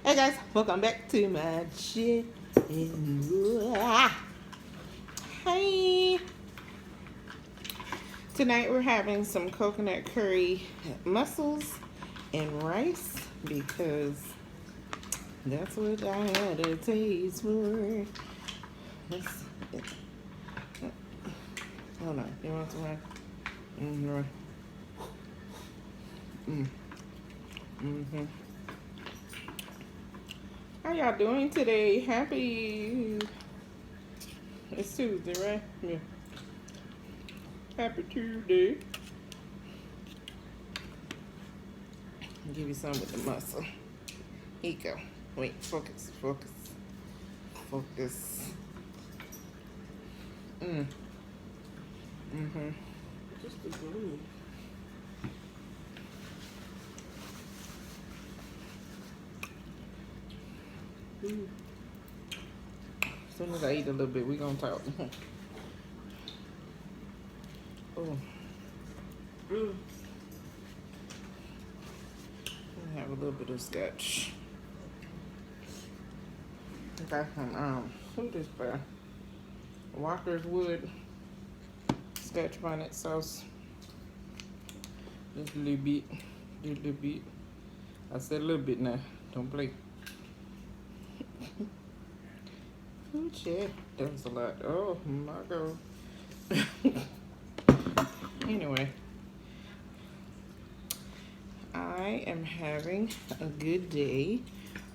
Hey guys, welcome back to my channel. Hey, tonight we're having some coconut curry mussels and rice because that's what I had a taste for. Let's, hold on, you want some rice? Mm-hmm. How y'all doing today? Happy, it's Tuesday, right? Yeah. Happy Tuesday. I'll give you some with the mussel. Here you go. Wait, focus. Just a broom. As soon as I eat a little bit, we gonna talk. Oh. Have a little bit of scotch. Got some who this by? Walker's Wood Scotch bonnet sauce. Just a little bit. I said a little bit now. Don't play. Oh shit, that was a lot. Oh my god. Anyway, I am having a good day.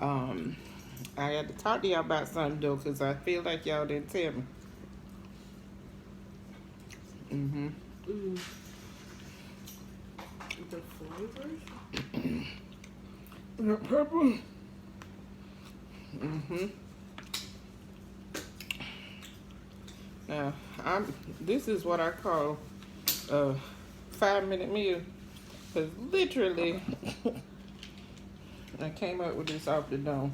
I had to talk to y'all about something though, cause I feel like y'all didn't tell me. The flavors? The purple. Now, this is what I call a 5-minute meal, cause literally, I came up with this off the dome.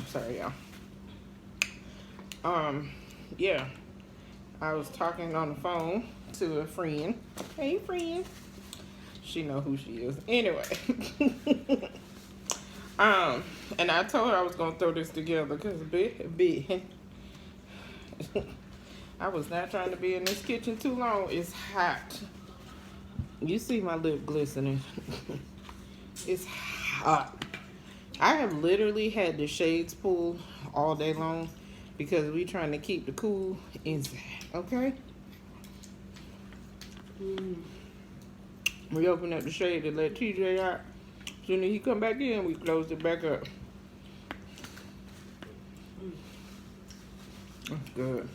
Sorry, y'all. Yeah, I was talking on the phone to a friend. Hey, friend. She know who she is. Anyway, and I told her I was gonna throw this together because big. I was not trying to be in this kitchen too long. It's hot. You see my lip glistening. It's hot. I have literally had the shades pulled all day long because we trying to keep the cool inside, okay? We opened up the shade to let TJ out. Soon as he come back in, we closed it back up. That's good.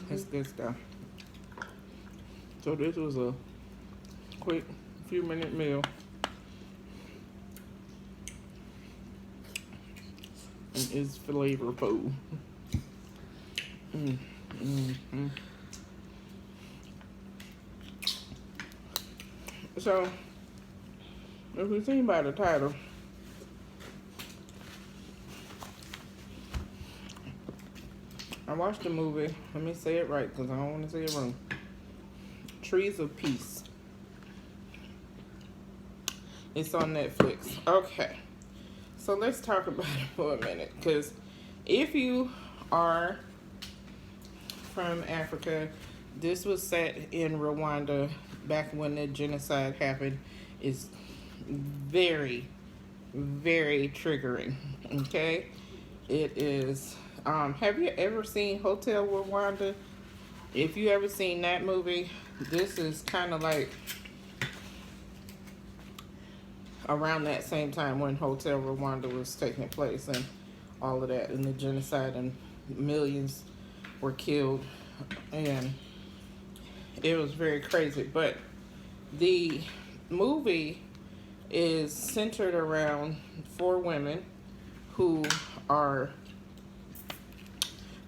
That's good stuff. So this was a quick few-minute meal. And it's flavorful. So, if you think by the title, I watched the movie. Let me say it right because I don't want to say it wrong. Trees of Peace. It's on Netflix. Okay. So let's talk about it for a minute, because if you are from Africa, this was set in Rwanda back when the genocide happened. It's very, very triggering, okay? It is, have you ever seen Hotel Rwanda? If you ever seen that movie, this is kind of like around that same time when Hotel Rwanda was taking place and all of that, and the genocide, and millions were killed, and it was very crazy. But the movie is centered around 4 women who are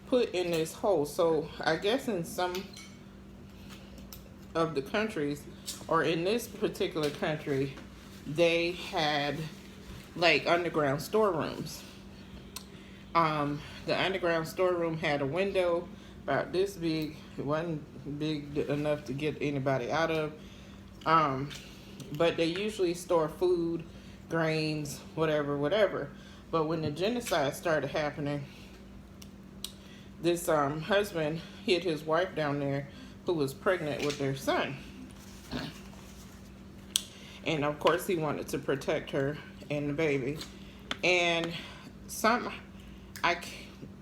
put in this hole. So I guess in some of the countries, or in this particular country, they had like underground storerooms. The underground storeroom had a window about this big. It wasn't big enough to get anybody out of. but they usually store food, grains, whatever, whatever. But when the genocide started happening, this husband hid his wife down there who was pregnant with their son. And of course, he wanted to protect her and the baby. And I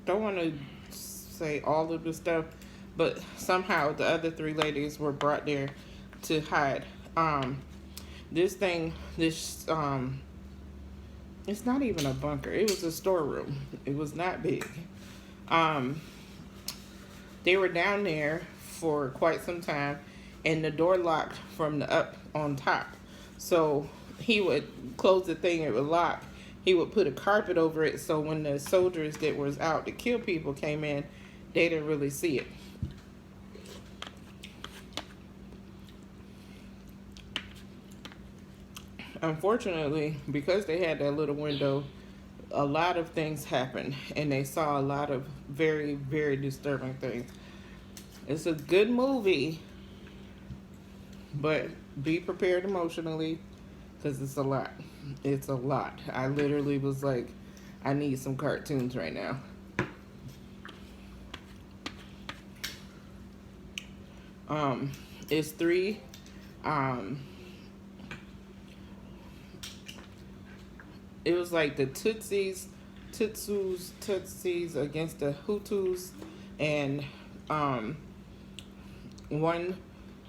don't want to say all of the stuff, but somehow the other three ladies were brought there to hide. This it's not even a bunker. It was a storeroom. It was not big. They were down there for quite some time, and the door locked from the up on top. So he would close the thing, it would lock. He would put a carpet over it, so when the soldiers that was out to kill people came in, they didn't really see it. Unfortunately, because they had that little window, a lot of things happened, and they saw a lot of very, very disturbing things. It's a good movie, but be prepared emotionally, because it's a lot. It's a lot. I literally was like, I need some cartoons right now. It's three. It was like the Tutsis against the Hutus, and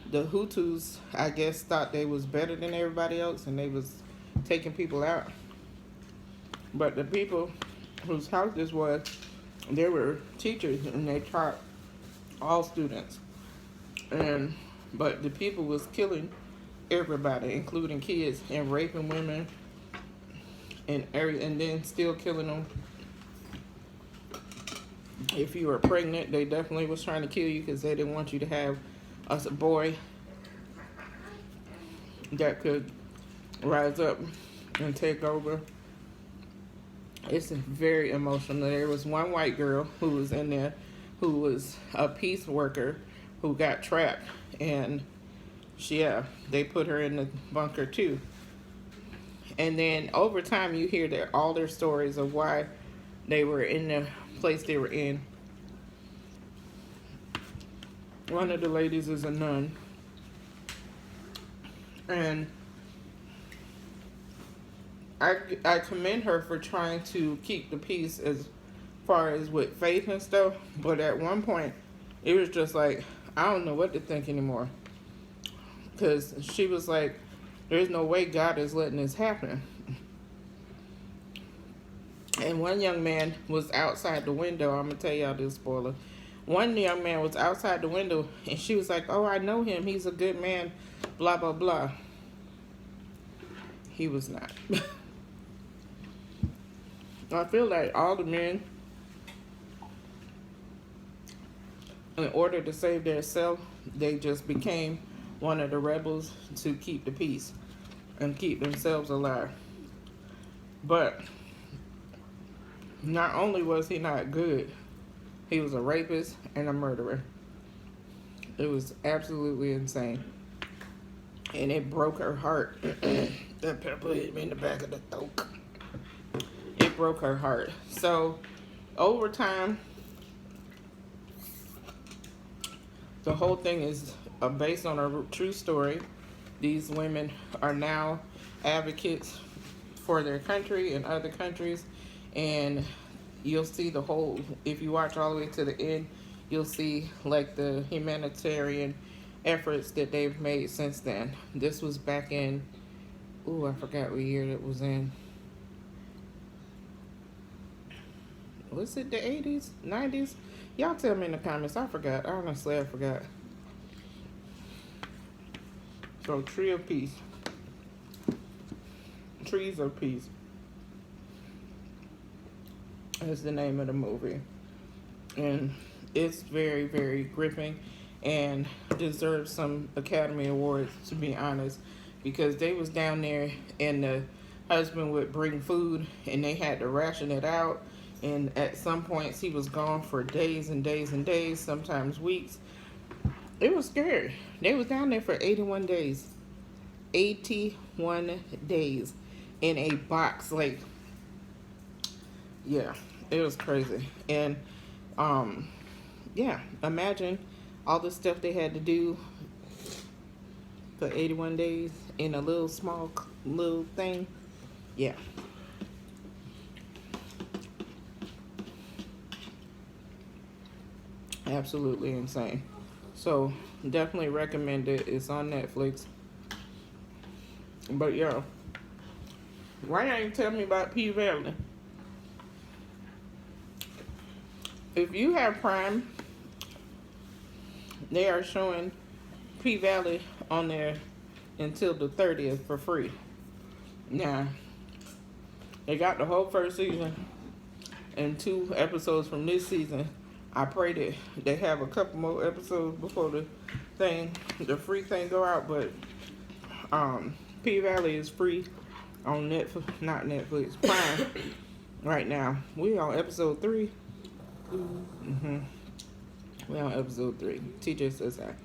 the Hutus, I guess, thought they was better than everybody else, and they was taking people out. But the people whose house this was, they were teachers, and they taught all students. But the people was killing everybody, including kids, and raping women, and then still killing them. If you were pregnant, they definitely was trying to kill you because they didn't want you to have a boy that could rise up and take over. It's very emotional. There was one white girl who was in there who was a peace worker who got trapped, and they put her in the bunker too. And then over time, you hear all their stories of why they were in the place they were in. One of the ladies is a nun, and I commend her for trying to keep the peace as far as with faith and stuff. But at one point, it was just like, I don't know what to think anymore, because she was like, there's no way God is letting this happen. And one young man was outside the window. I'm going to tell y'all this spoiler. One young man was outside the window, and she was like, oh, I know him. He's a good man, blah, blah, blah. He was not. I feel like all the men, in order to save their self, they just became one of the rebels to keep the peace and keep themselves alive. But not only was he not good, he was a rapist and a murderer. It was absolutely insane. And it broke her heart. That pepper hit me in the back of the throat. It broke her heart. So, over time, the whole thing is based on a true story. These women are now advocates for their country and other countries, and you'll see the whole, if you watch all the way to the end, you'll see like the humanitarian efforts that they've made since then. This was back in, I forgot what year it was in. Was it the 80s, 90s? Y'all tell me in the comments. I forgot. Honestly, I forgot. So, Tree of Peace. Trees of Peace is the name of the movie. And it's very, very gripping and deserves some Academy Awards, to be honest, because they was down there and the husband would bring food and they had to ration it out. And at some points, he was gone for days and days and days, sometimes weeks. It was scary. They was down there for 81 days. 81 days in a box. Like, yeah, it was crazy. And yeah, imagine all the stuff they had to do for 81 days in a little small little thing. Yeah. Absolutely insane. So definitely recommend it. It's on Netflix. But yo, why ain't you tell me about P Valley? If you have Prime, they are showing P Valley on there until the 30th for free. Now, they got the whole first season and 2 episodes from this season. I pray that they have a couple more episodes before the free thing go out. But P Valley is free on Netflix, Prime right now. We on episode 3. We on episode 3. TJ says that.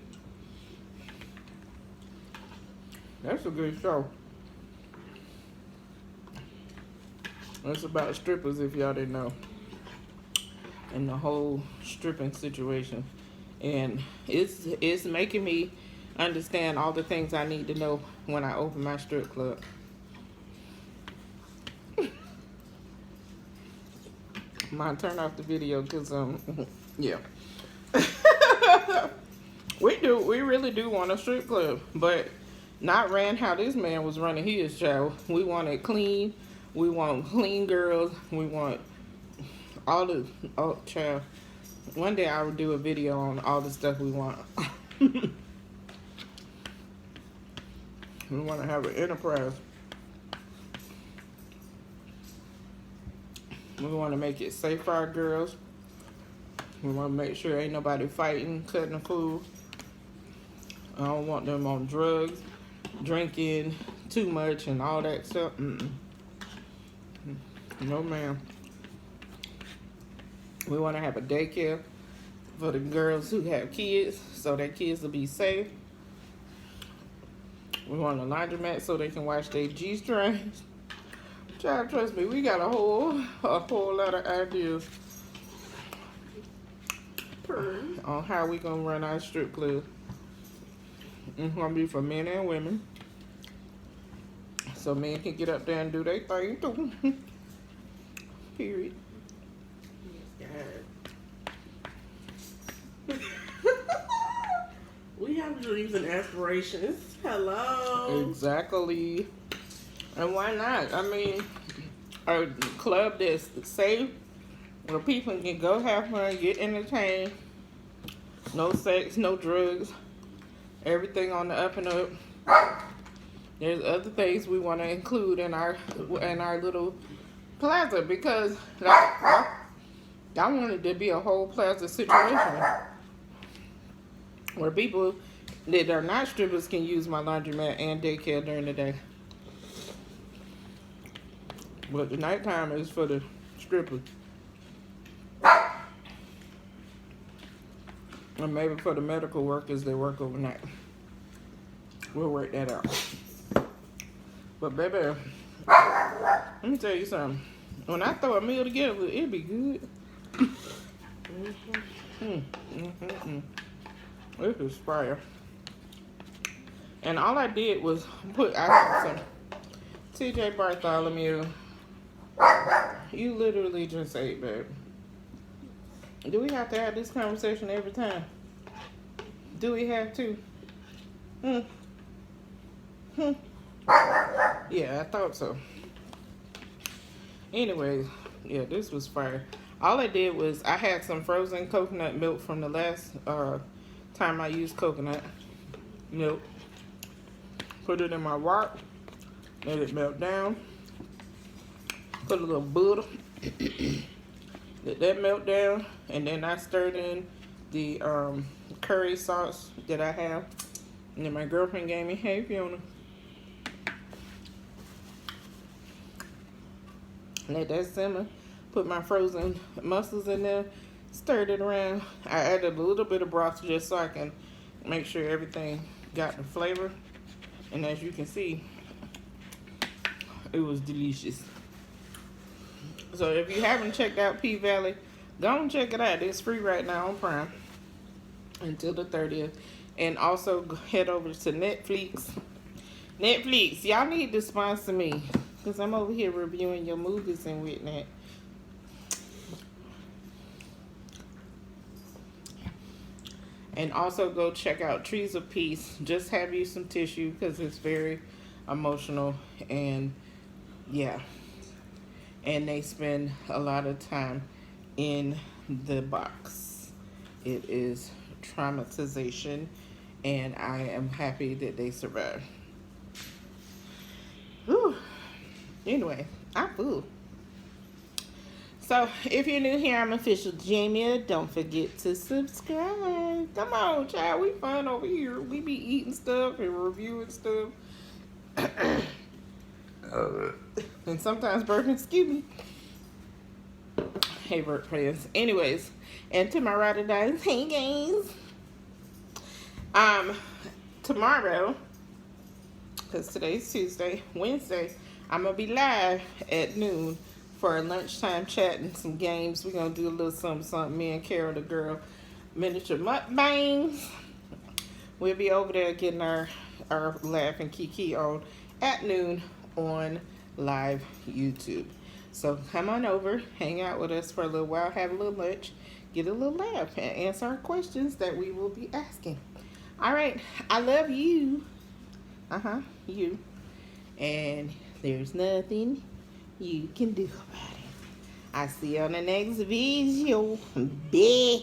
That's a good show. It's about strippers, if y'all didn't know, and the whole stripping situation. And it's making me understand all the things I need to know when I open my strip club. Might turn off the video because yeah. We really do want a strip club, but not ran how this man was running his show. We want it clean. We want clean girls. We want all the child. One day I will do a video on all the stuff we want. We want to have an enterprise. We want to make it safe for our girls. We want to make sure ain't nobody fighting, cutting the food. I don't want them on drugs, drinking too much and all that stuff. No, ma'am. We want to have a daycare for the girls who have kids, so their kids will be safe. We want a laundromat so they can wash their G-strings. Child, trust me, we got a whole lot of ideas on how we gonna run our strip club. It's gonna be for men and women, so men can get up there and do their thing too. Period. We have dreams and aspirations. Hello. Exactly. And why not? I mean, a club that's safe, where people can go have fun, get entertained. No sex, no drugs. Everything on the up and up. There's other things we want to include in our little plaza, because I want it to be a whole plaza situation where people that are not strippers can use my laundromat and daycare during the day. But the nighttime is for the strippers. And maybe for the medical workers that work overnight. We'll work that out. But baby, let me tell you something. When I throw a meal together, it be good. This is fire. And all I did was I had some TJ Bartholomew. You literally just ate, babe. Do we have to have this conversation every time? Do we have to? Yeah, I thought so. Anyways, yeah, this was fire. All I did was I had some frozen coconut milk from the last time I used coconut milk. Put it in my wok. Let it melt down. Put a little butter. Let that melt down. And then I stirred in the curry sauce that I have. And then my girlfriend gave me, hey Fiona. Let that simmer. Put my frozen mussels in there. Stirred it around. I added a little bit of broth just so I can make sure everything got the flavor. And as you can see, it was delicious. So if you haven't checked out P-Valley, go and check it out. It's free right now on Prime until the 30th. And also head over to Netflix. Netflix, y'all need to sponsor me, because I'm over here reviewing your movies and whatnot. And also go check out Trees of Peace. Just have you some tissue, because it's very emotional. And yeah, and they spend a lot of time in the box. It is traumatization, and I am happy that they survived. Whew. Anyway, I'm full. So if you're new here, I'm Official Jamia. Don't forget to subscribe. Come on, child. We fun over here. We be eating stuff and reviewing stuff. And sometimes burping. Excuse me. Hey, burp friends. Anyways, and to my ride or dies, hey guys. Tomorrow, because today's Tuesday, Wednesday, I'm gonna be live at noon for a lunchtime chat and some games. We're gonna do a little something. Me and Carol, the girl, miniature mukbangs. We'll be over there getting our laugh and kiki on at noon on live YouTube. So come on over, hang out with us for a little while, have a little lunch, get a little laugh, and answer our questions that we will be asking. All right, I love you. You. And there's nothing you can do about it. I'll see you on the next video. Bye.